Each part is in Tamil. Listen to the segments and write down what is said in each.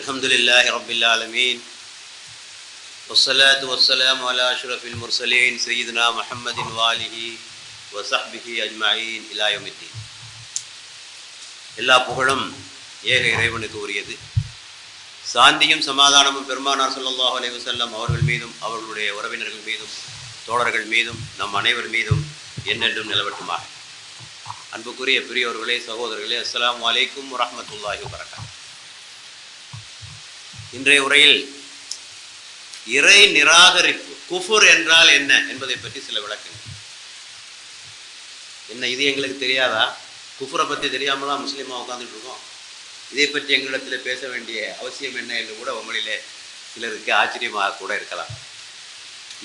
الحمد لله رب العالمين والصلاة والسلام على أشرف المرسلين سيدنا محمد وآله وصحبه أجمعين إلى يوم الدين. எல்லா புகழும் ஏக இறைவனுக்கு உரியது. சாந்தியும் சமாதானமும் பெருமானார் ஸல்லல்லாஹு அலைஹி வஸல்லம் அவர்கள் மீதும் அவர்களுடைய உறவினர்கள் மீதும் தோழர்கள் மீதும் நம் அனைவர் மீதும் என்றென்றும் நிலவட்டுமாக. அன்புக்குரிய பெரியோர்களே, சகோதரர்களே, அஸ்ஸலாமு அலைக்கும் வரஹ்மத்துல்லாஹி வபரகாத்துஹு. இன்றைய உரையில் இறை நிராகரிப்பு, குஃபுர் என்றால் என்ன என்பதை பற்றி சில விளக்கங்கள். என்ன, இது எங்களுக்கு தெரியாதா? குஃபுரை பற்றி தெரியாமலாம் முஸ்லீமாக உட்காந்துட்டு இருக்கோம். இதை பற்றி எங்களிடத்தில் பேச வேண்டிய அவசியம் என்ன என்று கூட உங்களிலே சிலருக்கு ஆச்சரியமாக கூட இருக்கலாம்.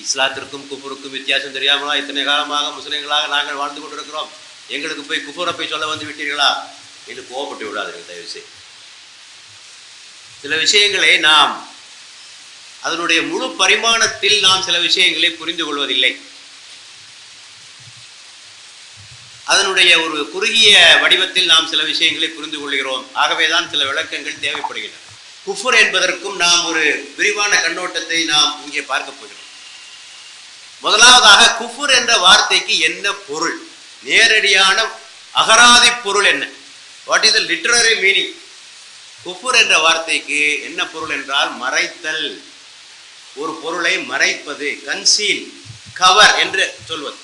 இஸ்லாத்திற்கும் குஃபுருக்கும் வித்தியாசம் தெரியாமலா இத்தனை காலமாக முஸ்லீம்களாக நாங்கள் வாழ்ந்து கொண்டிருக்கிறோம்? எங்களுக்கு போய் குஃபுரை போய் சொல்ல வந்து விட்டீர்களா என்று கோபப்பட்டு விடாதீர்கள் தயவு செய்து. சில விஷயங்களை நாம் அதனுடைய முழு பரிமாணத்தில் நாம் சில விஷயங்களை புரிந்து கொள்வதில்லை. அதனுடைய ஒரு குறுகிய வடிவத்தில் நாம் சில விஷயங்களை புரிந்து கொள்கிறோம். ஆகவேதான் சில விளக்கங்கள் தேவைப்படுகின்றன. குஃபுர் என்பதற்கும் நாம் ஒரு விரிவான கண்ணோட்டத்தை நாம் இங்கே பார்க்க போகிறோம். முதலாவதாக, குஃபுர் என்ற வார்த்தைக்கு என்ன பொருள்? நேரடியான அகராதி பொருள் என்ன? What is the literary meaning? குஃபுர் என்ற வார்த்தைக்கு என்ன பொருள் என்றால் மறைத்தல், ஒரு பொருளை மறைப்பது, கன்சீல், கவர் என்று சொல்வது.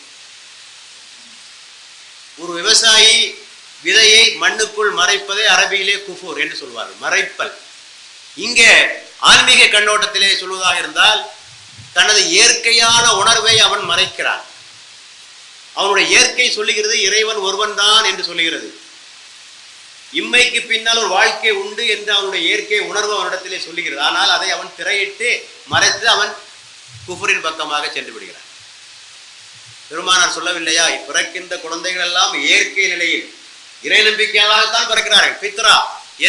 ஒரு விவசாயி விதையை மண்ணுக்குள் மறைப்பதை அரபியிலே குஃபுர் என்று சொல்வார்கள், மறைப்பல். இங்கே ஆன்மீக கண்ணோட்டத்திலே சொல்வதாக இருந்தால் தனது இயற்கையான உணர்வை அவன் மறைக்கிறான். அவனுடைய இயற்கை சொல்லுகிறது இறைவன் ஒருவன் தான் என்று சொல்லுகிறது. இம்மைக்கு பின்னால் ஒரு வாழ்க்கை உண்டு என்று அவனுடைய இயற்கை உணர்வு அவனிடத்திலே சொல்லுகிறது. ஆனால் அதை அவன் திரையிட்டு மறைத்து அவன் குஃபுரின் பக்கமாக சென்று விடுகிறான். பெருமானார் சொல்லவில்லையா, பிறக்கின்ற குழந்தைகள் எல்லாம் இயற்கை நிலையில் இறை நம்பிக்கையாகத்தான் பிறக்கிறார்கள், பித்ரா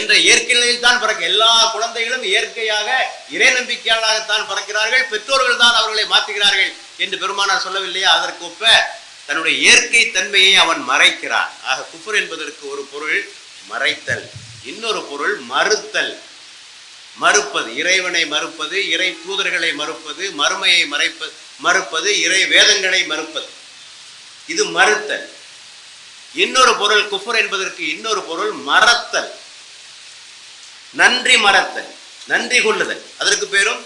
என்ற இயற்கை நிலையில் தான் பிறக்க. எல்லா குழந்தைகளும் இயற்கையாக இறை நம்பிக்கையாளராகத்தான் பிறக்கிறார்கள், பெற்றோர்கள் தான் அவர்களை மாற்றுகிறார்கள் என்று பெருமானார் சொல்லவில்லையா? அதற்கு ஒப்ப தன்னுடைய இயற்கை தன்மையை அவன் மறைக்கிறான். ஆக குஃபுர் என்பதற்கு ஒரு பொருள் மறைத்தல், இன்னொரு பொருள் மறுத்தல், மறுப்பது, இறைவனை மறுப்பது, இறை தூதர்களை மறுப்பது, மறுமையை மறுப்பது, இறை வேதங்களை மறுப்பது, இது மறுத்தல். இன்னொரு பொருள் குஃபுர் என்பதற்கு இன்னொரு பொருள் மறத்தல், நன்றி மறத்தல், நன்றி கொள்ளுதல். அதற்கு பேரும்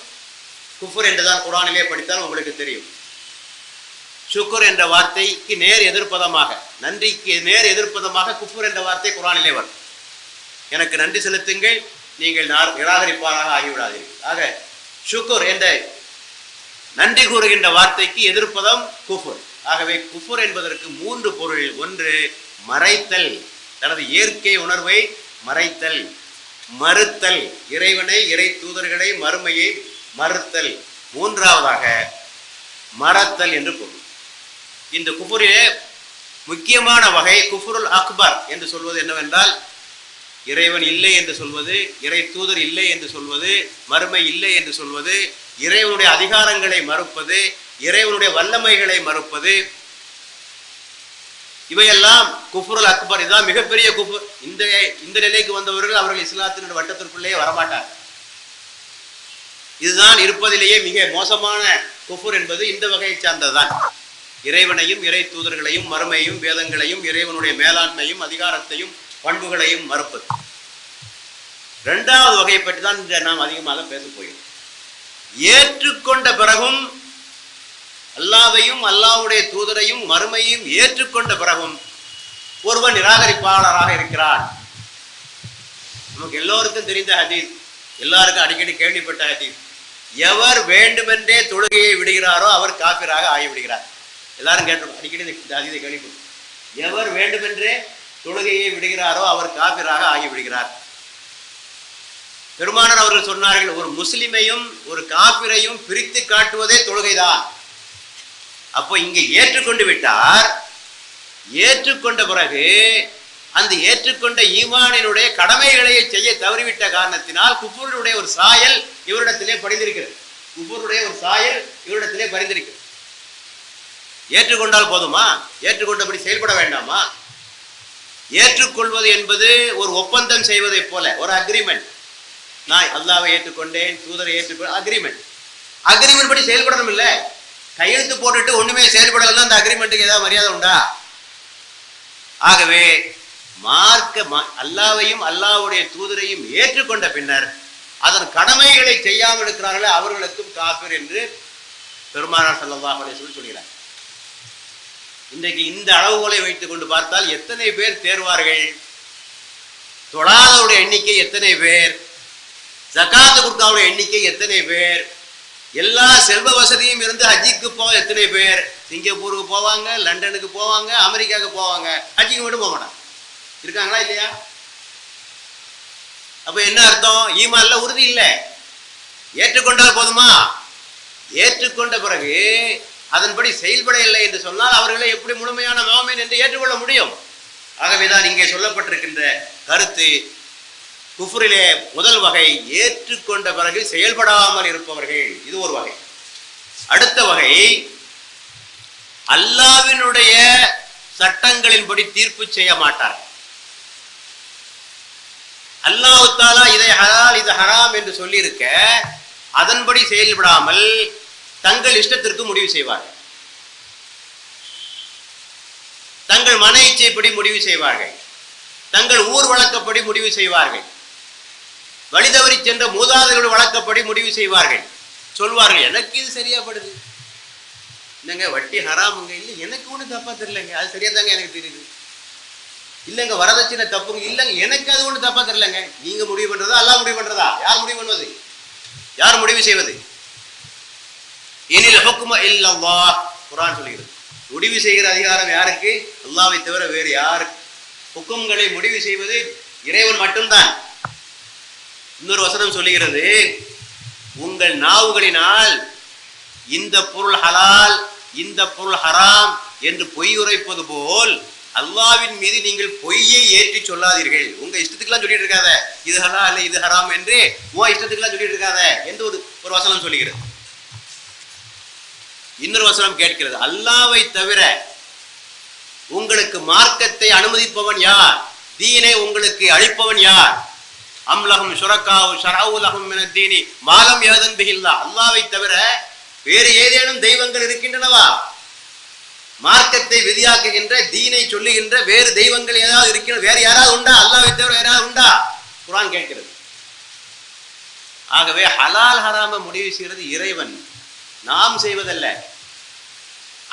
குஃபுர் என்றுதான் குர்ஆனிலே படித்தால் உங்களுக்கு தெரியும். ஷுக்குர் என்ற வார்த்தைக்கு நேர் எதிர்ப்பதமாக, நன்றிக்கு நேர் எதிர்ப்பதமாக குஃபுர் என்ற வார்த்தை குர்ஆனிலே வரும். எனக்கு நன்றி செலுத்துங்கள், நீங்கள் நிராகரிப்பாளராக ஆகிவிடாதீர்கள். ஆக ஷுக்குர் என்ற நன்றி கூறுகின்ற வார்த்தைக்கு எதிர்ப்பதம் குஃபுர். ஆகவே குஃபுர் என்பதற்கு மூன்று பொருள். ஒன்று மறைத்தல், தனது இயற்கை உணர்வை மறைத்தல், மறுத்தல், இறைவனை, இறை தூதர்களை, மறுமையை மறுத்தல். மூன்றாவதாக மறத்தல் என்று பொருள். இந்த குஃபுரிலே முக்கியமான வகை குஃபுருல் அக்பர் என்று சொல்வது என்னவென்றால், இறைவன் இல்லை என்று சொல்வது, இறை தூதர் இல்லை என்று சொல்வது, மறுமை இல்லை என்று சொல்வது, இறைவனுடைய அதிகாரங்களை மறுப்பது, இறைவனுடைய வல்லமைகளை மறுப்பது, இவையெல்லாம் குஃபுருல் அக்பர். இதுதான் மிகப்பெரிய குஃபுர். இந்த நிலைக்கு வந்தவர்கள் அவர்கள் இஸ்லாத்தினுடைய வட்டத்திற்குள்ளேயே வரமாட்டார். இதுதான் இருப்பதிலேயே மிக மோசமான குஃபுர் என்பது இந்த வகையை சார்ந்ததுதான். இறைவனையும், இறை தூதர்களையும், மறுமையும், வேதங்களையும், இறைவனுடைய மேலாண்மையும், அதிகாரத்தையும், பண்புகளையும் மறுப்பது. இரண்டாவது வகையை பற்றி தான் நாம் அதிகமாக பேசப் போகிறோம். ஏற்றுக்கொண்ட பிறகும், அல்லாஹ்வையும் அல்லாஹ்வுடைய தூதரையும் மறுமையும் ஏற்றுக்கொண்ட பிறகும் ஒருவன் நிராகரிப்பாளராக இருக்கிறான். நமக்கு எல்லோருக்கும் தெரிந்த ஹதீஸ், எல்லாருக்கும் அடிக்கடி கேள்விப்பட்ட ஹதீஸ், எவர் வேண்டுமென்றே தொழுகையை விடுகிறாரோ அவர் காபிராக ஆகிவிடுகிறார். எல்லாரும் கேட்டிருக்கோம், அடிக்கடி இந்த ஹதீஸை கேள்விப்பட்டோம். எவர் வேண்டுமென்றே தொழுகையை விடுகிறாரோ அவர் காபிராக ஆகிவிடுகிறார். பெருமானார் அவர்கள் சொன்னார்கள், ஒரு முஸ்லிமையும் ஒரு காபிரையும் பிரித்து காட்டுவதே தொழுகைதான். அப்போ இங்கே ஏற்றுக்கொண்டு விட்டார். ஏற்றுக்கொண்ட பிறகு அந்த ஏற்றுக்கொண்ட ஈமானினுடைய கடமைகளை செய்ய தவறிவிட்ட காரணத்தினால் குஃபுருடைய ஒரு சாயல் இவரிடத்திலே படிந்திருக்கிறது. குஃபுருடைய ஒரு சாயல் இவரிடத்திலே பரிந்திருக்கிறது. ஏற்றுக்கொண்டால் போதுமா? ஏற்றுக்கொண்டபடி செயல்பட வேண்டாமா? ஏற்றுக்கொள்வது என்பது ஒரு ஒப்பந்தம் செய்வதை போல, ஒரு அக்ரிமெண்ட். நான் அல்லாஹ்வை ஏற்றுக்கொண்டேன், தூதரை ஏற்றுக்கொண்டேன், அக்ரிமெண்ட் படி செயல்படணும். இல்லை கையெழுத்து போட்டுட்டு ஒண்ணுமே செயல்படலாம், அந்த அக்ரிமெண்ட்டுக்கு ஏதாவது மரியாதை உண்டா? ஆகவே அல்லாஹ்வையும் அல்லாஹ்வுடைய தூதரையும் ஏற்றுக்கொண்ட பின்னர் அதன் கடமைகளை செய்யாமல் இருக்கிறார்களே அவர்களுக்கும் காஃபிர் என்று பெருமானார் ஸல்லல்லாஹு அலைஹி வஸல்லம் சொல்கிறார். இன்றைக்கு இந்த அளவுகோலை வைத்துக் கொண்டு பார்த்தால் எத்தனை பேர் தேர்வார்கள்? தொழாதவருடைய எண்ணிக்கை எத்தனை பேர்? ஜகாத் கொடுக்காவுடைய எண்ணிக்கை எத்தனை பேர்? எல்லா செல்வ வசதியும் இருந்து ஹஜ்ஜிக்கு போக எத்தனை பேர்? சிங்கப்பூருக்கு போவாங்க, லண்டனுக்கு போவாங்க, அமெரிக்காவுக்கு போவாங்க, ஹஜ்ஜிக்கு மட்டும் போக மாட்டாங்க. இருக்காங்களா இல்லையா? அப்ப என்ன அர்த்தம்? ஈமான்ல உறுதி இல்லை. ஏற்றுக்கொண்டால் போதுமா? ஏற்றுக்கொண்ட பிறகு அதன்படி செயல்பட இல்லை என்று சொன்னால் அவர்களை எப்படி முழுமையான முஃமின் என்று ஏற்றுக்கொள்ள முடியும்? ஆகவேதான் இங்கே சொல்லப்பட்டிருக்கின்ற கருத்து, குஃப்ரிலே முதல் வகை ஏற்றுக்கொண்ட பிறகு செயல்படாமல் இருப்பவர்கள், இது ஒரு வகை. அடுத்த வகை அல்லாஹ்வினுடைய சட்டங்களின்படி தீர்ப்பு செய்ய மாட்டார். அல்லாஹ் தஆலா இதை ஹலால் இது ஹராம் என்று சொல்லியிருக்க அதன்படி செயல்படாமல் தங்கள் இஷ்டத்திற்கு முடிவு செய்வார்கள். தங்கள் மன இச்சைப்படி முடிவு செய்வார்கள். தங்கள் ஊர் வழக்கப்படி முடிவு செய்வார்கள். வழிதவறி சென்ற மூதாதையர்கள் வழக்கப்படி முடிவு செய்வார்கள். சொல்வார்கள், எனக்கு இது சரியா படுது, இல்லைங்க வட்டி ஹராமுங்க, இல்லை எனக்கு ஒன்றும் தப்பா தெரியலங்க, அது சரியா தாங்க எனக்கு தெரியுது, இல்லைங்க வரதட்சணை தப்புங்க, இல்லைங்க எனக்கு அது ஒன்றும் தப்பா தெரியலங்க. நீங்க முடிவு பண்றதா அல்லாஹ் முடிவு பண்றதா? யார் முடிவு பண்ணுவது? யார் முடிவு செய்வது? இனில் ஹுக்மு இல்லல்லாஹ், குர்ஆன் சொல்கிறது. முடிவு செய்கிற அதிகாரம் யாருக்கு? அல்லாஹ்வை தவிர வேறு யார்? ஹுக்கும்களை முடிவு செய்வது இறைவன் மட்டும்தான். இன்னொரு வசனம் சொல்லுகிறது, உங்கள் நாவுகளினால் இந்த பொருள் ஹலால் இந்த பொருள் ஹராம் என்று பொய் உரைப்பது போல் அல்லாஹ்வின் மீது நீங்கள் பொய்யை ஏற்றி சொல்லாதீர்கள். உங்க இஷ்டத்துக்குலாம் சொல்லிட்டு இருக்காத, இது ஹலால் இது ஹராம் என்று உன் இஷ்டத்துக்குலாம் சொல்லிட்டு இருக்காத என்று ஒரு வசனம் சொல்லுகிறது. இன்னொரு வசனம் கேட்கிறது, அல்லாஹ்வை தவிர உங்களுக்கு மார்க்கத்தை அனுமதிப்பவன் யார்? தீனை உங்களுக்கு அளிப்பவன் யார்? அம்லஹும் ஷுரகாஉ ஷரஉ லஹும் மின தீனி மாலம் யதன் பிஹில்லாஹ். அல்லாஹ்வை தவிர வேறு ஏதேனும் தெய்வங்கள் இருக்கின்றனவா? மார்க்கத்தை விதியாக்குகின்ற, தீனை சொல்லுகின்ற வேறு தெய்வங்கள் ஏதாவது இருக்கிறது? வேறு யாராவது உண்டா? அல்லாஹ்வை தவிர யாராவது உண்டா? குர்ஆன் கேட்கிறது. ஆகவே ஹலால் ஹராம முடிவு செய்கிறது இறைவன், நாம் செய்வதல்ல.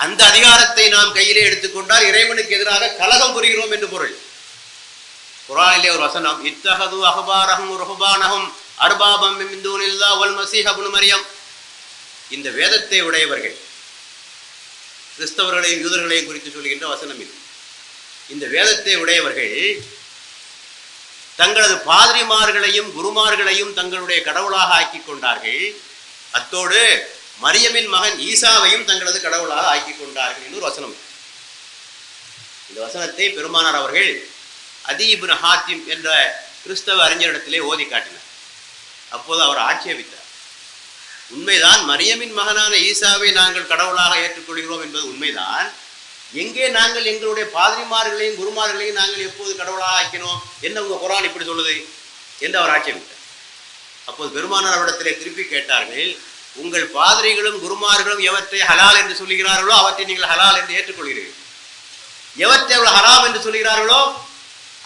அந்த அதிகாரத்தை நாம் கையிலே எடுத்துக்கொண்டால் இறைவனுக்கு எதிராக கலகம் புரிகிறோம் என்று பொருள். குர்ஆனிலே ஒரு வசனம், இத்தஹது அஹ்பாரஹும் ருஹ்பானஹும் அர்பாபம் மின் தூனில்லாஹ் வல் மஸீஹ் இப்னு மரியம். இந்த வேதத்தை உடையவர்கள், கிறிஸ்தவர்களையும் யூதர்களையும் குறித்து சொல்கின்ற வசனம் இது. இந்த வேதத்தை உடையவர்கள் தங்களது பாதிரிமார்களையும் குருமார்களையும் தங்களுடைய கடவுளாக ஆக்கி கொண்டார்கள். அத்தோடு மரியமின் மகன் ஈசாவையும் தங்களது கடவுளாக ஆக்கி கொண்டார்கள் என்று ஒரு வசனம். இந்த வசனத்தை பெருமானார் அவர்கள் அதி இப்னு ஹாத்திம் என்ற கிறிஸ்தவ அறிஞரிடத்திலே ஓதி காட்டினார். அப்போது அவர் ஆட்சேபித்தார், உண்மைதான், மரியமின் மகனான ஈசாவை நாங்கள் கடவுளாக ஏற்றுக்கொள்கிறோம் என்பது உண்மைதான். எங்கே நாங்கள் எங்களுடைய பாதிரிமார்களையும் குருமார்களையும் நாங்கள் எப்போது கடவுளாக ஆக்கினோம்? என்ன உங்க குர்ஆன் இப்படி சொல்லுது என்று அவர் ஆட்சேபித்தார். அப்போது பெருமானார் அவரிடத்திலே திருப்பி கேட்டார்கள், உங்கள் பாதிரிகளும் குருமார்களும் எவற்றை ஹலால் என்று சொல்லுகிறார்களோ அவற்றை நீங்கள் ஹலால் என்று ஏற்றுக்கொள்கிறீர்கள், எவற்றை அவர்கள் ஹராம் என்று சொல்லுகிறார்களோ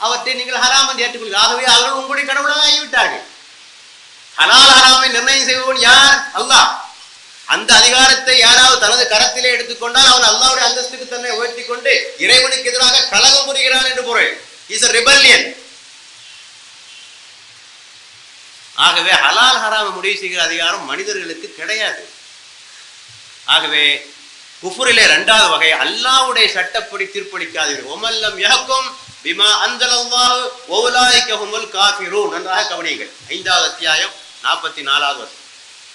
அவற்றை நீங்கள் ஹராம் என்று ஏற்றுக்கொள்கிறீர்கள். ஆகவே அவர்கள் உங்களுடைய கடவுளாக ஆகிவிட்டார்கள். ஹலால் ஹராமை நிர்ணயம் செய்பவன் யார்? அல்லாஹ். அந்த அதிகாரத்தை யாராவது தனது கரத்திலே எடுத்துக்கொண்டால் அவன் அல்லாஹ்வுடைய அந்தஸ்துக்கு தன்னை உயர்த்தி கொண்டு இறைவனுக்கு எதிராக கலகம் புரிகிறான் என்று பொருள். Is a rebellion. ஆகவே ஹலால் ஹராமை முடிவு செய்கிற அதிகாரம் மனிதர்களுக்கு கிடையாது. ஆகவே குஃப்ரிலே இரண்டாவது வகை, அல்லாஹ்வுடைய சட்டப்படி தீர்ப்பளிக்காதீர்கள். ஒமல்லம் யஹ்கும் பிமா அன்ஸலல்லாஹு வஉலாயிக ஹுமுல் காஃபிரூன். நன்றாக கவனியுங்கள், 5வது அத்தியாயம் 44வது வசனம்.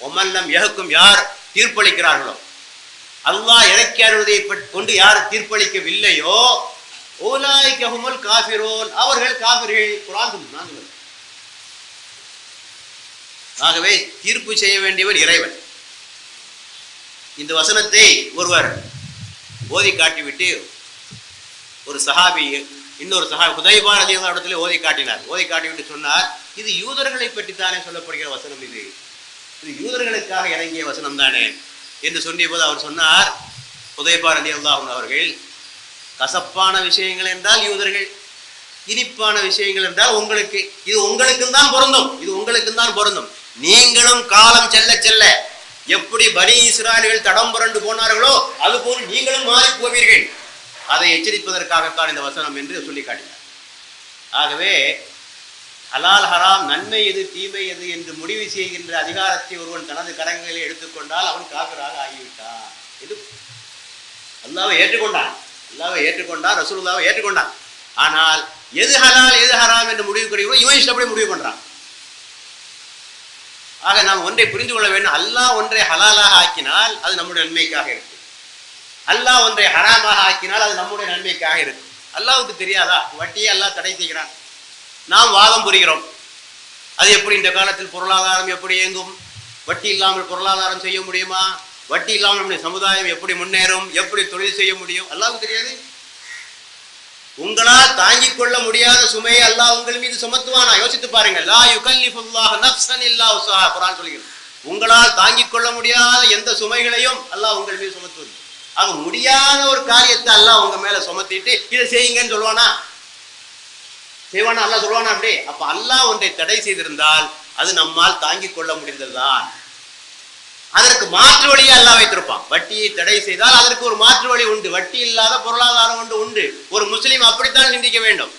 ஒமல்லம் யஹ்கும், யார் தீர்ப்பளிக்கிறார்களோ, அல்லாஹ் இறக்கி அருள்வதை கொண்டு யார் தீர்ப்பளிக்கவில்லையோ, வஉலாயிக ஹுமுல் காஃபிரூன், அவர்கள் காஃபிர்கள். குர்ஆன் சொல்லுது. ஆகவே தீர்ப்பு செய்ய வேண்டியவர் இறைவன். இந்த வசனத்தை ஒருவர் ஓதி காட்டிவிட்டு ஒரு சஹாபி இன்னொரு சஹாபி ஹுதைபா ரலியல்லாஹு அன்ஹு ஓதி காட்டினார். ஓதி காட்டிவிட்டு சொன்னார், இது யூதர்களை பற்றித்தானே சொல்லப்படுகிற வசனம், இது யூதர்களுக்காக இறங்கிய வசனம் தானே என்று சொன்னிய போது அவர் சொன்னார், ஹுதைபா ரலியல்லாஹு அன்ஹு அவர்கள், கசப்பான விஷயங்கள் என்றால் யூதர்கள், இனிப்பான விஷயங்கள் என்றால் உங்களுக்கு, இது உங்களுக்கும் தான் பொருந்தும், இது உங்களுக்கும் தான் பொருந்தும். நீங்களும் காலம் செல்ல செல்ல எப்படி பனி இஸ்ராயேல்கள் தடம் புரண்டு போனார்களோ அதுபோல் நீங்களும் மாறி போவீர்கள், அதை எச்சரிப்பதற்காகத்தான் இந்த வசனம் என்று சொல்லி காட்டினார். ஆகவே ஹலால் ஹராம், நன்மை எது தீமை எது என்று முடிவு செய்கின்ற அதிகாரத்தை ஒருவன் தனது கரங்களில் எடுத்துக்கொண்டால் அவன் காபிராக ஆகிவிட்டான் என்று அல்லாஹ்வை ஏற்றுக்கொண்டான். அல்லாஹ்வை ஏற்றுக்கொண்டான், ரசூலுல்லாஹ்வை ஏற்றுக்கொண்டான். ஆனால் எது ஹலால் எது ஹராம் என்று முடிவு கிடைக்கும் இவன் இஷ்டப்படி முடிவு பண்றான். ஆக நாம் ஒன்றை புரிந்து கொள்ள வேண்டும், அல்லாஹ் ஒன்றை ஹலாலாக ஆக்கினால் அது நம்முடைய நன்மைக்காக இருக்கு, அல்லாஹ் ஒன்றை ஹராமாக ஆக்கினால் அது நம்முடைய நன்மைக்காக இருக்கு. அல்லாஹ்வுக்கு தெரியாதா? வட்டியை அல்லாஹ் தடை செய்கிறான், நாம் வாதம் புரிகிறோம். அது எப்படி இந்த காலத்தில் பொருளாதாரம் எப்படி இயங்கும், வட்டி இல்லாமல் பொருளாதாரம் செய்ய முடியுமா, வட்டி இல்லாமல் நம்முடைய சமுதாயம் எப்படி முன்னேறும், எப்படி தொழில் செய்ய முடியும், அல்லாஹ்வுக்கு தெரியாது. உங்களால் தாங்கிக் கொள்ள முடியாத சுமையை அல்லாஹ் உங்கள் மீது சுமத்துவானா? யோசித்து பாருங்கள். லா யுகல்லிஃபுல்லாஹு நஃப்ஸன் இல்லா உஸ்ஸாஹா, குர்ஆன் சொல்கிறது. உங்களால் தாங்கிக் கொள்ள முடியாத எந்த சுமைகளையும் அல்லாஹ் உங்கள் மீது சுமத்துவது. ஆக முடியாத ஒரு காரியத்தை அல்லாஹ் உங்க மேல சுமத்திட்டு இதை செய்யுங்கன்னு சொல்லுவானா? செய்வானா? அல்லாஹ் சொல்லுவானா அப்படி? அப்ப அல்லாஹ் ஒன்றை தடை செய்திருந்தால் அது நம்மால் தாங்கிக் கொள்ள முடிந்ததுதான். அதற்கு மாற்று வழியை அல்லாஹ் வைத்திருப்பான். வட்டியை தடை செய்தால் அதற்கு ஒரு மாற்று வழி உண்டு, வட்டி இல்லாத பொருளாதாரம் உண்டு. ஒரு முஸ்லீம் அப்படித்தான் சிந்திக்க வேண்டும்.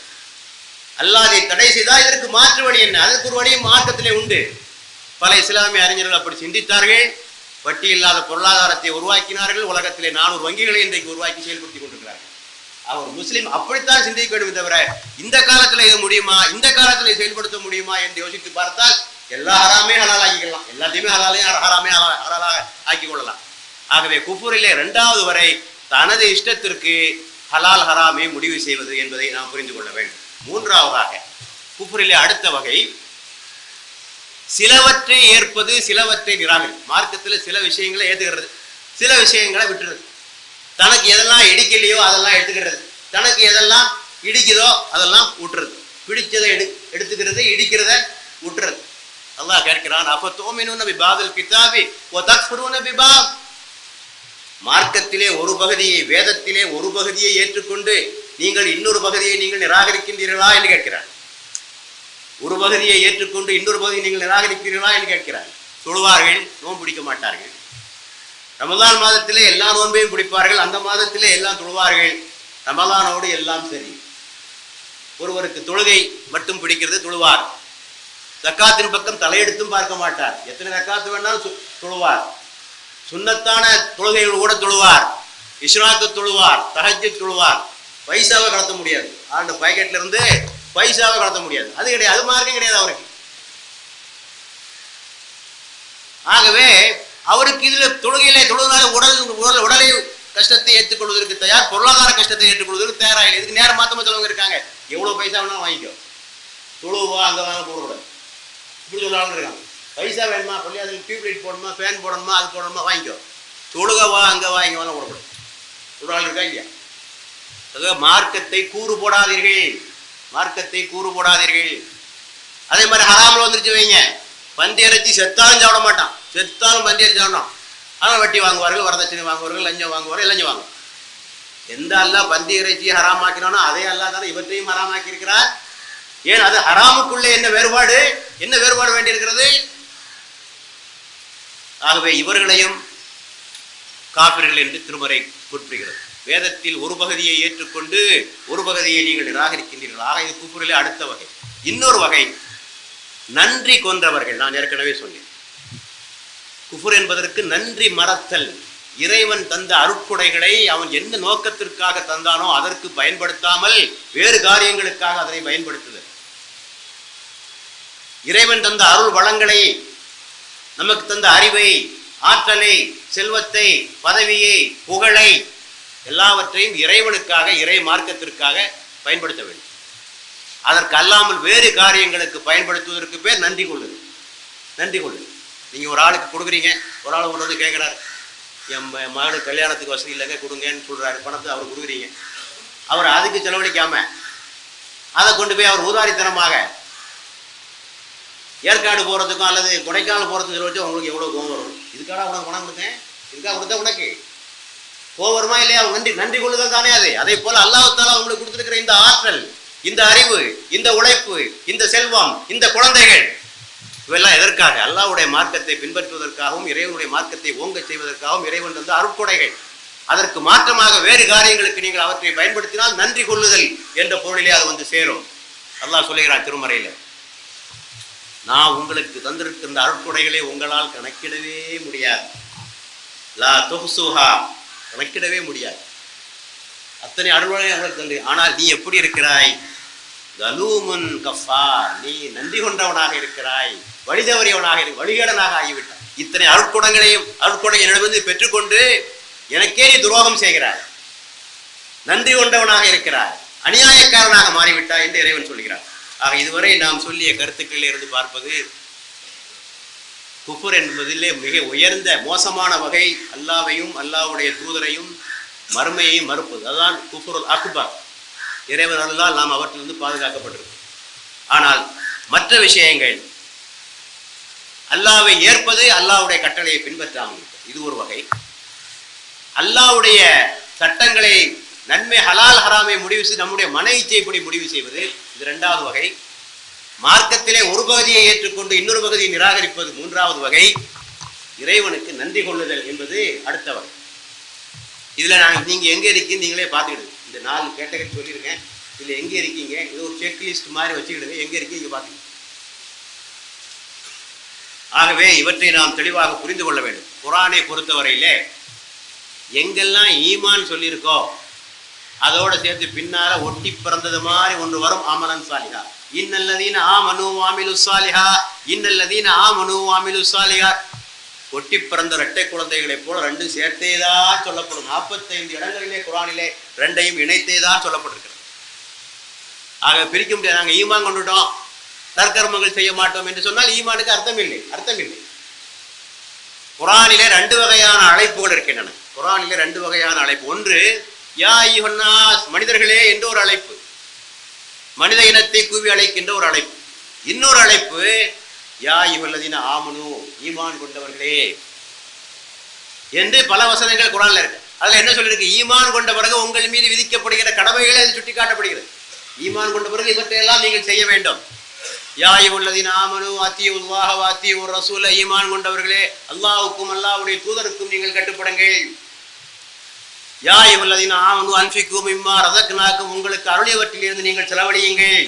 அல்லாஹ் அதை தடை செய்தால் இதற்கு மாற்று வழி என்ன? அதற்கு ஒரு வழியும் மார்க்கத்திலே உண்டு. பல இஸ்லாமிய அறிஞர்கள் அப்படி சிந்தித்தார்கள், வட்டி இல்லாத பொருளாதாரத்தை உருவாக்கினார்கள். உலகத்திலே 400 வங்கிகளை இன்றைக்கு உருவாக்கி செயல்படுத்தி கொண்டிருக்கிறார்கள். அவர் முஸ்லீம் அப்படித்தான் சிந்திக்க வேண்டும். தவிர இந்த காலத்தில் இது முடியுமா, இந்த காலத்தில் செயல்படுத்த முடியுமா என்று யோசித்து பார்த்தால் எல்லா ஹராமே ஹலால் ஆக்கிக்கலாம், எல்லாத்தையுமே ஹலாலையும் ஹராமே ஹலாலாக ஆக்கிக் கொள்ளலாம். ஆகவே குஃபுரிலே 2வது வரை தனது இஷ்டத்திற்கு ஹலால் ஹராமை முடிவு செய்வது என்பதை நாம் புரிந்து கொள்ள வேண்டும். 3வதாக குஃபுரிலே அடுத்த வகை சிலவற்றை ஏற்பது, சிலவற்றை நிராகரி. மார்க்கத்தில் சில விஷயங்களை ஏற்றுக்கிறது, சில விஷயங்களை விட்டுறது. தனக்கு எதெல்லாம் இடிக்கலையோ அதெல்லாம் எடுத்துக்கிறது, தனக்கு எதெல்லாம் இடிக்குதோ அதெல்லாம் விட்டுறது. பிடிச்சதை எடுத்துக்கிறது, இடிக்கிறத விட்டுறது. அல்லாஹ் கேட்கிறான், அஃபதுமினூன பிபாதில் கிதாபி வ தக்ஃபுரூன பிபாத். மார்க்கத்திலே ஒரு பகுதியை, வேதத்திலே ஒரு பகுதியை ஏற்றுக்கொண்டு நீங்கள் இன்னொரு பகுதியை நீங்கள் நிராகரிக்கின்றீர்களா என்று கேட்கிறார். ஒரு பகுதியை ஏற்றுக்கொண்டு இன்னொரு பகுதியை நீங்கள் நிராகரிக்கிறீர்களா என்று கேட்கிறார். சொல்வார்கள், நோன்பு பிடிக்க மாட்டார்கள். ரமலான் மாதத்திலே எல்லா நோன்பையும் பிடிப்பார்கள், அந்த மாதத்திலே எல்லாம் தொழுவார்கள். ரமலானோடு எல்லாம் சரி. ஒருவருக்கு தொழுகை மட்டும் பிடிக்கிறது, தொழுவார். ஜக்காத்தின் பக்கம் தலையெடுத்தும் பார்க்க மாட்டார். எத்தனை ரக்காத்து வேணாலும் தொழுவார். சுன்னத்தான தொழுகைகள் கூட தொழுவார். இஷ்ராக்கு தொழுவார், தஹஜ்ஜுத் தொழுவார். பைசாவை கடத்த முடியாது, ஆண்டு பாக்கெட்ல இருந்து பைசாவை கடத்த முடியாது. அது கிடையாது, அது மார்க்கம் கிடையாது அவருக்கு. ஆகவே அவருக்கு இதுல தொழுகையில தொழுவதால உடலை கஷ்டத்தை ஏற்றுக்கொள்வதற்கு தயார், பொருளாதார கஷ்டத்தை ஏற்றுக்கொள்வதற்கு தயாராக. இதுக்கு நேரம் மாத்தமா சொல்லுவங்க இருக்காங்க, எவ்வளவு பைசா வேணாலும் வாங்கிக்கோ, தொழுவா அங்க வாங்க போடக்கூடாது, இப்படி சொல்ல இருக்காங்க. பைசா வேணுமா, பள்ளியாதுக்கு டியூப் லைட் போடணுமா, ஃபேன் போடணுமா, அது போடணுமா, வாங்கிக்கோ. தொழுகவா அங்க வாங்கி வேணாம் போடக்கூடாது, சொல்றாங்க இருக்கா இல்லையா? அதுவே மார்க்கத்தை கூறு போடாதீர்கள், மார்க்கத்தை கூறு போடாதீர்கள். அதே மாதிரி ஹராமில் வந்துருச்சு வைங்க, பந்தி இறைச்சி செத்தாலும் சாப்பிட மாட்டான், செத்தாலும் பந்தி இறைச்சி சாப்பிடணும். ஆனால் வட்டி வாங்குவார்கள், வரதட்சணை வாங்குவார்கள், லஞ்சம் வாங்குவார்கள், லஞ்சம் வாங்குவாங்க. எந்த அல்லாஹ் பந்தி இறைச்சி ஹராமாக்கினானோ அதே அல்லாஹ் தானே இவற்றையும் ஹராமாக்கி இருக்கிறார். ஏன் அது ஹராமுக்குள்ளே என்ன வேறுபாடு, என்ன வேறுபாடு வேண்டியிருக்கிறது? ஆகவே இவர்களையும் காபிர்கள் என்று திருமறை குறிப்பிடுகிறது. வேதத்தில் ஒரு பகுதியை ஏற்றுக்கொண்டு ஒரு பகுதியை நீங்கள் நிராகரிக்கின்றீர்கள். ஆக இது குஃப்ரிலே அடுத்த வகை. இன்னொரு வகை நன்றி கொன்றவர்கள். நான் ஏற்கனவே சொன்னேன், குஃப்ர் என்பதற்கு நன்றி மறத்தல். இறைவன் தந்த அருட்கொடைகளை அவன் எந்த நோக்கத்திற்காக தந்தானோ அதற்கு பயன்படுத்தாமல் வேறு காரியங்களுக்காக அதனை பயன்படுத்துதல். இறைவன் தந்த அருள் வளங்களை, நமக்கு தந்த அறிவை, ஆற்றலை, செல்வத்தை, பதவியை, புகழை எல்லாவற்றையும் இறைவனுக்காக, இறை மார்க்கத்திற்காக பயன்படுத்த வேண்டும். அதற்கு அல்லாமல் வேறு காரியங்களுக்கு பயன்படுத்துவதற்கு பேர் நன்றி கொள்ளுது. நன்றி கொள்ளுது. நீங்க ஒரு ஆளுக்கு கொடுக்குறீங்க, ஒரு ஆள் கொண்டு வந்து கேட்கிறாரு, என் மகளுக்கு கல்யாணத்துக்கு வசதி இல்லைங்க கொடுங்கன்னு சொல்றாரு, பணத்தை அவர் கொடுக்குறீங்க. அவர் அதுக்கு செலவழிக்காம அதை கொண்டு போய் அவர் ஊதாரித்தனமாக ஏற்காடு போகிறதுக்கும் அல்லது கொடைக்கானல் போகிறதுக்கு வச்சு உங்களுக்கு எவ்வளோ கோவம் வரும்? இதுக்காக உனக்கு பணம் கொடுத்தேன், இதுக்காக கொடுத்தா உனக்கு கோவம் வருமா இல்லையா? நன்றி நன்றி கொள்ளுதல் தானே அது. அதே போல அல்லாஹ் தஆலா உங்களுக்கு கொடுத்துருக்கிற இந்த ஆற்றல், இந்த அறிவு, இந்த உழைப்பு, இந்த செல்வம், இந்த குழந்தைகள், இவெல்லாம் எதற்காக? அல்லாஹ்வுடைய மார்க்கத்தை பின்பற்றுவதற்காகவும் இறைவனுடைய மார்க்கத்தை ஓங்க செய்வதற்காகவும் இறைவன் தந்த அருட்கொடைகள். அதற்கு மாற்றமாக வேறு காரியங்களுக்கு நீங்கள் அவற்றை பயன்படுத்தினால் நன்றி கொள்ளுதல் என்ற பொருளிலே அது வந்து சேரும். அல்லாஹ் சொல்லுகிறான் திருமறையில, நான் உங்களுக்கு தந்திருக்கின்ற அருட்கொடைகளை உங்களால் கணக்கிடவே முடியாது. லா துஹ்சுஹா, கணக்கிடவே முடியாது. அத்தனை அருள்கொடை உங்களுக்கு தந்து. ஆனால் நீ எப்படி இருக்கிறாய்? கலூமுன் கஃபார், நீ நன்றி கொண்டவனாக இருக்கிறாய், வழிதவறியவனாக, வழிகேடனாக ஆகிவிட்டாய். இத்தனை அருட்கொடை என்னிடமிருந்து பெற்றுக்கொண்டு எனக்கே நீ துரோகம் செய்கிறாய், நன்றி கொண்டவனாக இருக்கிறாய், அநியாயக்காரனாக மாறிவிட்டாய் என்று இறைவன் சொல்கிறார். ஆக இதுவரை நாம் சொல்லிய கருத்துக்களில் இருந்து பார்ப்பது, குஃபர் என்பதிலே மிக உயர்ந்த மோசமான வகை அல்லாஹ்வையும் அல்லாஹ்வுடைய தூதரையும் மறுமையையும் மறுப்பது. அதுதான் குஃபுருல் அக்பர். இறைவன் அருளால் நாம் அவற்றிலிருந்து பாதுகாக்கப்பட்டிருக்கிறோம். ஆனால் மற்ற விஷயங்கள், அல்லாஹ்வை ஏற்பது, அல்லாஹ்வுடைய கட்டளையை பின்பற்றாமல், இது ஒரு வகை. அல்லாஹ்வுடைய சட்டங்களை, நன்மை ஹலால் ஹராமை முடிவு செய்து நம்முடைய மன இச்சைப்படி முடிவு செய்வது, இது இரண்டாவது வகை. மார்க்கத்திலே ஒரு பகுதியை ஏற்றுக்கொண்டு இன்னொரு பகுதியை நிராகரிப்பது மூன்றாவது வகை. இறைவனுக்கு நன்றி கொள்ளுதல் என்பது அடுத்த வகை. இதுல நீங்க எங்க இருக்கீங்க நீங்களே பார்த்துக்கிடுங்க. இந்த 4 கேட்டகரி சொல்லியிருக்கேன், இதுல எங்க இருக்கீங்க, இது ஒரு செக்லிஸ்ட் மாதிரி வச்சுக்கிடுங்க, எங்க இருக்கீங்க பார்த்துக்கிடுங்க. ஆகவே இவற்றை நாம் தெளிவாக புரிந்து கொள்ள வேண்டும். குர்ஆனை பொறுத்தவரையிலே எங்கெல்லாம் ஈமான் சொல்லியிருக்கோ அதோட சேர்த்து பின்னால ஒட்டி பிறந்தது மாதிரி ஒன்று வரும், அமலன் சாலிஹா. இன்னல்லதீன ஆமனு வஅமிலு ஸாலிஹா, இன்னல்லதீன ஆமனு வஅமிலு ஸாலிஹா. ஒட்டி பிறந்த இரட்டை குழந்தைகளைப் போல ரெண்டும் சேர்த்தேதான் சொல்லப்படும். 45 இடங்களிலே குர்ஆனிலே ரெண்டையும் இணைத்தேதான் சொல்லப்பட்டிருக்கிறது. ஆக பிரிக்க முடியாது. நாங்கள் ஈமான் கொண்டுட்டோம், நற்கர்மங்கள் செய்ய மாட்டோம் என்று சொன்னால் ஈமானுக்கு அர்த்தம் இல்லை. குர்ஆனிலே 2 வகையான அழைப்புகள் இருக்கின்றன. குர்ஆனிலே 2 வகையான அழைப்பு. ஒன்று யா அய்யுஹன்னாஸ், மனிதர்களே என்று ஒரு அழைப்பு, மனித இனத்தை கூவி அழைக்கின்ற ஒரு அழைப்பு. இன்னொரு அழைப்பு யா அய்யுஹல்லதீன ஆமனு, ஈமான் கொண்டவர்களே என்று பல வசனங்கள் குர்ஆன்ல இருக்கு. அதுல என்ன சொல்லியிருக்கு? ஈமான் கொண்ட பிறகு உங்கள் மீது விதிக்கப்படுகிற கடமைகளை அது சுட்டி காட்டப்படுகிறது. ஈமான் கொண்ட பிறகு இவற்றையெல்லாம் நீங்கள் செய்ய வேண்டும். யா அய்யுஹல்லதீன ஆமனு அத்தீஉல்லாஹ வ அத்தீஉர் ரசூல, ஈமான் கொண்டவர்களே அல்லாஹ்வுக்கும் அல்லாஹ்வுடைய தூதருக்கும் நீங்கள் கட்டுப்படுங்கள். யா அய்யுஹல்லதீன ஆமனு அன்ஃபிகு மிம்மா ரஸக்னாக்கும், உங்களுக்கு அருளியவற்றிலிருந்து நீங்கள் செலவழியுங்கள்.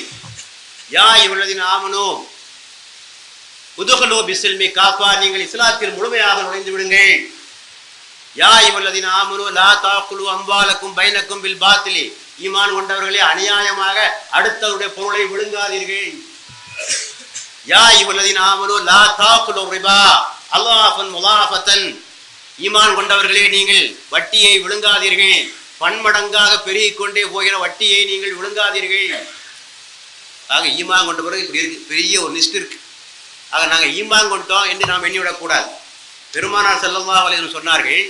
யா அய்யுஹல்லதீன ஆமனு உதுகுலு பிஸ்ஸில்மி காஃபா, நீங்கள் இஸ்லாத்தில் முழுமையாக நுழைந்து விடுங்கள். யா அய்யுஹல்லதீன ஆமனு லா தாக்குலு அம்வாலக்கும் பைனக்கும் பில் பாத்திலி, ஈமான் கொண்டவர்களே அநியாயமாக அடுத்தவருடைய பொருளை விழுங்காதீர்கள். யா அய்யுஹல்லதீன ஆமனு லா தாக்குலு ரிபா அல்லாஃபன் முலாஃபத்தன், ஈமான் கொண்டவர்களே நீங்கள் வட்டியை விழுங்காதீர்கள், பன்மடங்காக பெருகிக் கொண்டே போகிற வட்டியை நீங்கள் விழுங்காதீர்கள். ஆக ஈமான் கொண்ட பிறகு பெரிய ஒரு லிஸ்ட் இருக்கு. ஆக நாங்கள் ஈமான் கொண்டோம் என்று நாம் எண்ணிவிடக்கூடாது. பெருமானார் ஸல்லல்லாஹு அலைஹி வஸல்லம் சொன்னார்கள்,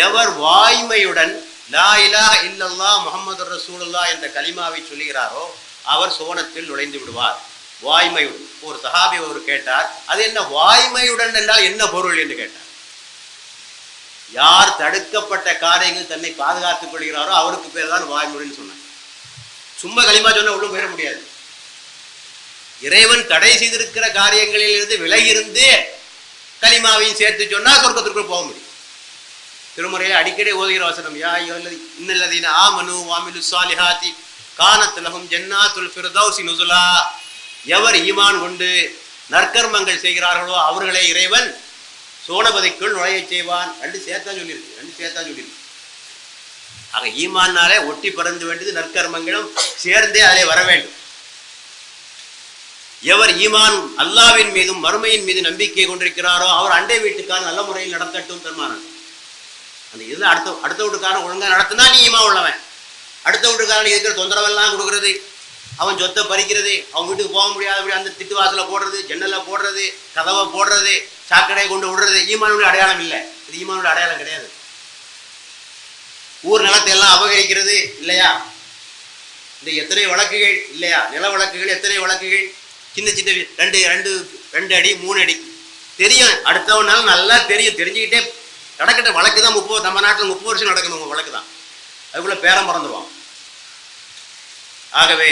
எவர் வாய்மையுடன் லா இலாஹ இல்லல்லாஹ் முஹம்மது ரசூலுல்லாஹ் என்ற கலிமாவை சொல்லுகிறாரோ அவர் சுவனத்தில் நுழைந்து விடுவார். வாய்மையுடன். ஒரு சஹாபி ஒருவர் கேட்டார், அது என்ன வாய்மையுடன் என்றால் என்ன பொருள் என்று கேட்டார். யார் தடுக்கப்பட்ட காரியங்கள் தன்னை பாதுகாத்துக் கொள்கிறாரோ அவருக்கு பேர் தான் வாய்மையுடன் சொன்னார். சும்மா கலிமா சொன்ன உள்ளே போயிட முடியாது. இறைவன் தடை செய்திருக்கிற காரியங்களில் இருந்து விலகிருந்து கலிமாவையும் சேர்த்து சொன்னா சொர்க்கத்திற்குள் போக முடியும். திருமுறையை அடிக்கடி ஓதுகிற வசனம், யா இன்னல்லதீன ஆமனு வஅமிலு ஸாலிஹாத்தி கானத் லஹும் ஜன்னாத்துல் ஃபிர்தௌஸி நுஸுலா, எவர் ஈமான் கொண்டு நற்கர்மங்கள் செய்கிறார்களோ அவர்களை இறைவன் சோனபதிக்குள் நுழைய செய்வான். 2 சேர்த்தான் சொல்லியிருக்கு. ஆக ஈமான்னாலே ஒட்டி பறந்து வேண்டியது நற்கர்மங்களும் சேர்ந்தே அதிலே வர வேண்டும். எவர் ஈமான் அல்லாஹ்வின் மீதும் மறுமையின் மீது நம்பிக்கை கொண்டிருக்கிறாரோ அவர் அண்டை வீட்டுக்கான நல்ல முறையில் நடத்தட்டும் தருமானார். அந்த இதில் அடுத்த வீட்டுக்காரன் ஒழுங்காக நடத்தினா நீ ஈமான் உள்ளவன். அடுத்த வீட்டுக்காரன் இருக்கிற தொந்தரவெல்லாம் கொடுக்கறது, அவன் சொத்தை பறிக்கிறது, அவன் வீட்டுக்கு போக முடியாதபடி அந்த திட்டு வாசலை போடுறது, ஜன்னலை போடுறது, கதவை போடுறது, சாக்கடையை கொண்டு விடுறது, ஈமானுடைய அடையாளம் இல்லை. இது ஈமானுடைய அடையாளம் கிடையாது. ஊர் நிலத்தை எல்லாம் அபகரிக்கிறது இல்லையா? இந்த எத்தனை வழக்குகள் இல்லையா? நில வழக்குகள் எத்தனை வழக்குகள்? சின்ன சின்ன ரெண்டு ரெண்டு 2 அடி 3 அடி தெரியும். அடுத்தவனால நல்லா தெரியும். தெரிஞ்சுக்கிட்டே நடக்கிட்ட வழக்கு தான் 30, நம்ம நாட்டில் 30 வருஷம் நடக்கணும் வழக்கு தான். அதுக்குள்ள பேரம் மறந்துடுவான். ஆகவே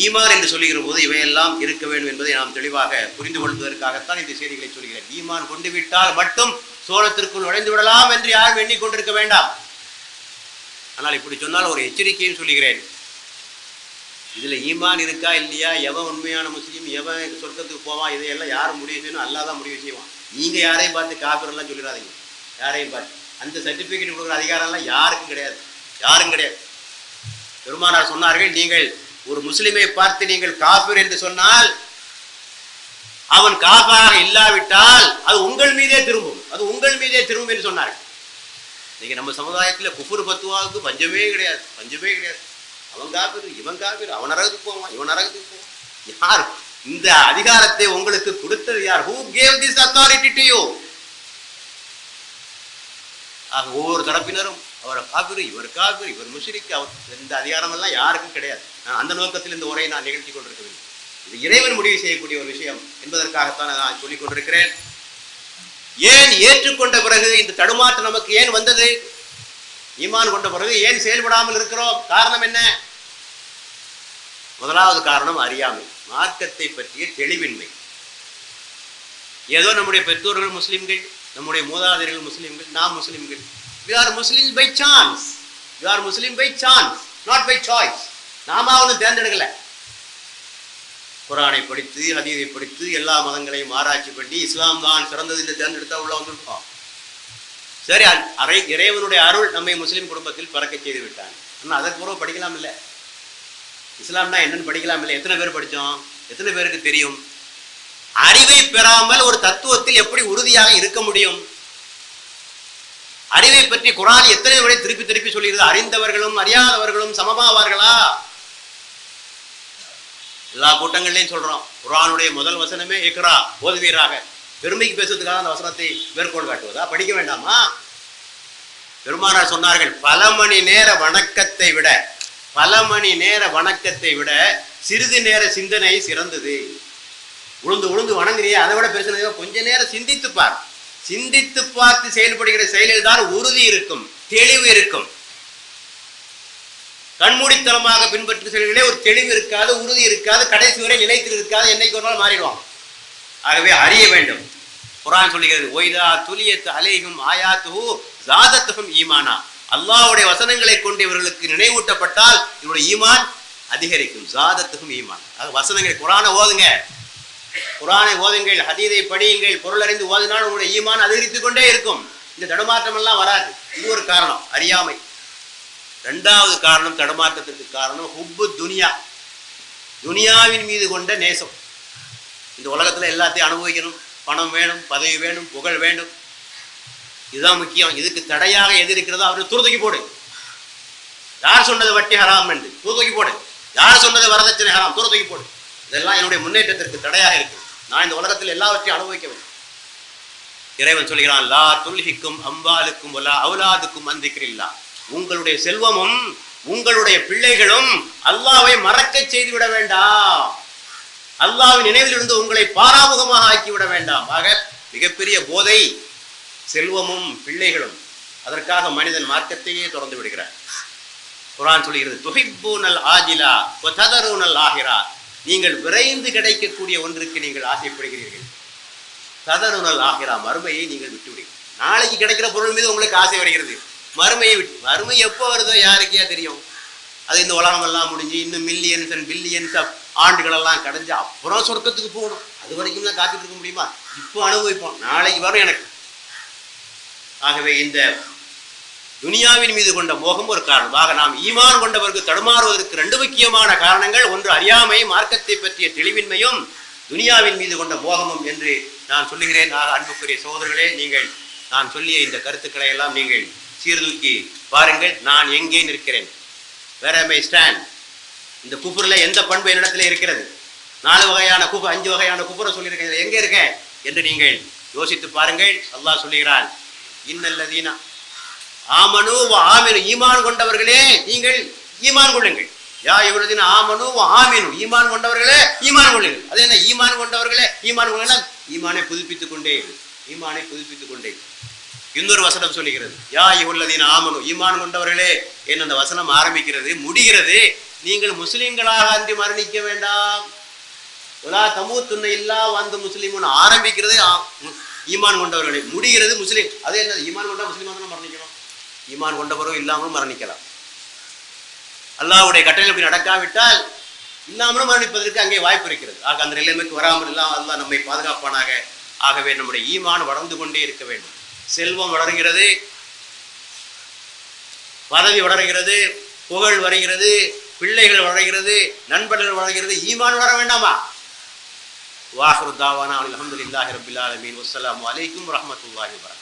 ஈமான் என்று சொல்லுகிற போது இவையெல்லாம் இருக்க வேண்டும் என்பதை நாம் தெளிவாக புரிந்து கொள்வதற்காகத்தான் இந்த செய்திகளை சொல்கிறேன். ஈமான் கொண்டு விட்டால் மட்டும் சோளத்திற்குள் நுழைந்து விடலாம் என்று யாரும் எண்ணிக்கொண்டிருக்க வேண்டாம். ஆனால் இப்படி சொன்னால் ஒரு எச்சரிக்கையும் சொல்லுகிறேன். இதுல ஈமான் இருக்கா இல்லையா, எவன் உண்மையான முஸ்லீம், எவன் சொர்க்கத்துக்கு போவான், இதையெல்லாம் யாரும் முடிவு செய்யணும், அல்லாஹ் தான் முடிவு செய்வான். நீங்க யாரையும் பார்த்து காபிரெல்லாம் சொல்லிடாதீங்க. யாரையும் பார்த்து அந்த சர்டிபிகேட் கொடுக்குற அதிகாரம் எல்லாம் யாருக்கும் கிடையாது, யாரும் கிடையாது. பெருமானார் சொன்னார்கள், நீங்கள் ஒரு முஸ்லிமை பார்த்து நீங்கள் காபிர் என்று சொன்னால் அவன் காபாக இல்லாவிட்டால் அது உங்கள் மீதே திரும்பும், அது உங்கள் மீதே திரும்பும் என்று சொன்னார்கள். இன்னைக்கு நம்ம சமுதாயத்தில் குஃபுர் பத்துவாவுக்கு பஞ்சமே கிடையாது, பஞ்சமே கிடையாது. அவன் காபிர், இவன் காபிர், அவன் நரகத்துக்கு போவான், இவன் நரகத்துக்கு போவான். யார் இந்த அதிகாரத்தை உங்களுக்கு கொடுத்தது? யார்? Who gave this authority to you? ஆக ஒவ்வொரு தரப்பினரும் அவர் காபிர், இவர் காபிர், இவர் முஷ்ரிக், அவர் இந்த அதிகாரம் எல்லாம் யாருக்கும் கிடையாது. அந்த நோக்கத்தில் இந்த உரையை நான் நிகழ்த்தி கொண்டிருக்கவில்லை. இது இறைவன் முடிவு செய்யக்கூடிய ஒரு விஷயம் என்பதற்காகத்தான் நான் சொல்லிக் கொண்டிருக்கிறேன். ஏன் ஏற்றுக்கொண்ட பிறகு இந்த தடுமாற்றம் நமக்கு ஏன் வந்தது? ஈமான் கொண்ட பிறகு ஏன் செயல்படாமல் இருக்கிறோம்? காரணம் என்ன? முதலாவது காரணம் அறியாமை, மார்க்கத்தை பற்றிய தெளிவின்மை. ஏதோ நம்முடைய பெற்றோர்கள் முஸ்லிம்கள், நம்முடைய மூதாதையர்கள் முஸ்லிம்கள், நாம் முஸ்லிம்கள். We are Muslims by chance. We are Muslim by chance, not by choice. நாம ஒன்றும் தேர்ந்தெடுக்கல. குர்ஆனை படித்து, ஹதீஸை படித்து, எல்லா மதங்களையும் ஆராய்ச்சி பண்ணி இஸ்லாம் தான் சிறந்தது என்று தேர்ந்தெடுத்தா உள்ள வந்திருக்கோம். சரி, இறைவனுடைய அருள் நம்மை முஸ்லிம் குடும்பத்தில் பிறக்க செய்து விட்டான். ஆனால் அதற்கு பூர்வம் படிக்கலாம் இல்லை. இஸ்லாம்னா என்னன்னு படிக்கலாம் இல்லை. எத்தனை பேர் படித்தோம்? எத்தனை பேருக்கு தெரியும்? அறிவை பெறாமல் ஒரு தத்துவத்தில் எப்படி உறுதியாக இருக்க முடியும்? அறிவை பற்றி குர்ஆன் எத்தனை முறை திருப்பி திருப்பி சொல்கிறது? அறிந்தவர்களும் அறியாதவர்களும் சமமாவார்களா? எல்லா கூட்டங்கள்லையும் சொல்றோம். குர்ஆனுடைய முதல் வசனமே இக்ரா, ஓதுவீராக. பெருமைக்கு பேசுறதுக்காக அந்த வசனத்தை மேற்கோள் காட்டுவதா? படிக்க வேண்டாமா? பெருமானார் சொன்னார்கள், பல மணி நேர வணக்கத்தை விட, பல மணி நேர வணக்கத்தை விட சிறிது நேர சிந்தனை சிறந்தது. உழுந்து உழுந்து வணங்குறியே, அதை விட பேசுனது கொஞ்ச நேரம் சிந்தித்து பார். சிந்தித்து பார்த்து செயல்படுகிற செயலில் தான் உறுதி இருக்கும், தெளிவு இருக்கும். கண்மூடித்தனமாக பின்பற்றும் செயல்களே ஒரு தெளிவு இருக்காது, உறுதி இருக்காது, கடைசி வரை நிலைத்து இருக்காது, என்னைக்கு ஒரு நாள் மாறிடுவான். ஆகவே அறிய வேண்டும். குர்ஆன் சொல்லுகிறது, ஒய்தா துலியத் அலைஹிம் ஆயாத்துஹு ஸாதத்துஹும் ஈமானா. அல்லாஹ்வுடைய வசனங்களை கொண்டு இவர்களுக்கு நினைவூட்டப்பட்டால் இவருடைய ஈமான் அதிகரிக்கும். ஸாதத்துஹும் ஈமான். ஆக வசனங்களை குர்ஆனை ஓதுங்க, குர்ஆனை ஓதுங்கள், ஹதீஸை படியுங்கள், பொருள் அறிந்து ஓதினால் உங்களுடைய ஈமான் அதிகரித்துக் கொண்டே இருக்கும். இந்த தடுமாற்றம் எல்லாம் வராது. இது ஒரு காரணம், அறியாமை. இரண்டாவது காரணம், தடுமாற்றத்திற்கு காரணம் ஹுப்பு துனியா, துனியாவின் மீது கொண்ட நேசம். இந்த உலகத்துல எல்லாத்தையும் அனுபவிக்கணும், பணம் வேணும், பதவி வேணும், புகழ் வேண்டும், இதுதான் முக்கியம். இதுக்கு தடையாக எது இருக்கிறதோ அவரை தூக்கி போடு. யார் சொன்னது வட்டி ஹராம் என்று தூக்கி போடு. யார் சொன்னது வரதட்சணை ஹராம், தூக்கி போடு. இதெல்லாம் என்னுடைய முன்னேற்றத்திற்கு தடையாக இருக்கு. நான் இந்த உலகத்தில் எல்லாவற்றையும் அனுபவிக்க வேண்டும். இறைவன் சொல்கிறான், லா துல்ஹிக்கும் அம்பாலுக்கும் வலா அவுலாதுக்கும் அன் திக்ரில்லா. உங்களுடைய செல்வமும் உங்களுடைய பிள்ளைகளும் அல்லாஹ்வை மறக்க செய்து விட வேண்டாம், அல்லாஹ்வின் நினைவிலிருந்து உங்களை பாராமுகமாக ஆக்கிவிட வேண்டாம். ஆக மிகப்பெரிய போதை செல்வமும் பிள்ளைகளும். அதற்காக மனிதன் மார்க்கத்தையே தொடர்ந்து விடுகிறார். குர்ஆன் சொல்கிறது, துஹிப்பூனல் ஆஜிலா வ ததரூனல் ஆஹிரா. நீங்கள் விரைந்து கிடைக்கக்கூடிய ஒன்றுக்கு நீங்கள் ஆசைப்படுகிறீர்கள். ததரூனல் ஆஹிரா, மறுமையை நீங்கள் விட்டு விடுங்கள். நாளைக்கு கிடைக்கிற பொருள் மீது உங்களுக்கு ஆசை வருகிறது, மறுமையை விட்டு. மறுமை எப்போ வருதோ யாருக்கே தெரியும். அது இந்த உலகமெல்லாம் முடிஞ்சு இன்னும் மில்லியன்ஸ் அண்ட் பில்லியன்ஸ் ஆஃப் ஆண்டுகளெல்லாம் கடைஞ்சு அப்புறம் சொர்க்கத்துக்கு போகணும். அது வரைக்கும் தான் காத்துட்டு இருக்க முடியுமா? இப்போ அனுபவிப்போம், நாளைக்கு வரும் எனக்கு. ஆகவே இந்த துனியாவின் மீது கொண்ட மோகம் ஒரு காரணம். ஆக நாம் ஈமான் கொண்டவருக்கு தடுமாறுவதற்கு 2 முக்கியமான காரணங்கள். ஒன்று அறியாமை, மார்க்கத்தை பற்றிய தெளிவின்மையும், துனியாவின் மீது கொண்ட மோகமும் என்று நான் சொல்லுகிறேன். ஆக அன்புக்குரிய சகோதரர்களே, நீங்கள் நான் சொல்லிய இந்த கருத்துக்களை எல்லாம் நீங்கள் சீர்தூக்கி பாருங்கள். நான் எங்கே நிற்கிறேன்? வேர் am I stand? இந்த குஃபுரில் எந்த பண்பு என்னிடத்தில் இருக்கிறது? 4 வகையான குஃபு, 5 வகையான குஃபுரை சொல்லியிருக்கேன். எங்கே இருக்கேன் என்று நீங்கள் யோசித்து பாருங்கள். அல்லாஹ் சொல்லுகிறான், இன்னல்லதீனா ஆமனு வ ஆமினு. ஈமான் கொண்டவர்களே, நீங்கள் ஈமான் கொள்ளுங்கள். யா இவரதின் ஆமனு ஆமினு, ஈமான் கொண்டவர்களே ஈமான் கொள்ளுங்கள். அது என்ன ஈமான் கொண்டவர்களே ஈமான் கொள்ளுங்கள்? ஈமானை புதுப்பித்துக் கொண்டே ஈமானை புதுப்பித்துக் கொண்டே. இன்னொரு வசனம் சொல்லுகிறது, யா இவரதின் ஆமனு, ஈமான் கொண்டவர்களே என்ன அந்த வசனம் ஆரம்பிக்கிறது, முடிகிறது, நீங்கள் முஸ்லிம்களாக அன்றி மரணிக்க வேண்டாம். தமூத்துன்ன இல்லா வந்து முஸ்லிமுன்னு ஆரம்பிக்கிறது ஈமான் கொண்டவர்களே, முடிகிறது முஸ்லீம். அது என்ன ஈமான் கொண்டா முஸ்லீமாக தான் மரணிக்கணும், ஈமான் கொண்டவரும் இல்லாமலும் மரணிக்கலாம். அல்லாஹ்வுடைய கட்டளை அப்படி நடக்காவிட்டால் இல்லாமலும் மரணிப்பதற்கு அங்கே வாய்ப்பு இருக்கிறது. ஆக அந்த நிலைமைக்கு வராமல் எல்லாம் அல்லாஹ் நம்மை பாதுகாப்பானாக. ஆகவே நம்முடைய ஈமான் வளர்ந்து கொண்டே இருக்க வேண்டும். செல்வம் வளர்கிறது, பதவி வளர்கிறது, புகழ் வருகிறது, பிள்ளைகள் வளர்கிறது, நண்பர்கள் வளர்கிறது, ஈமான் வளர வேண்டாமா? வாஹிரு தாவானா அல்ஹம்துலில்லாஹி ரப்பில் ஆலமீன். வஸ்ஸலாமு அலைக்கும் வரஹ்மத்துல்லாஹி வபரகாத்துஹு.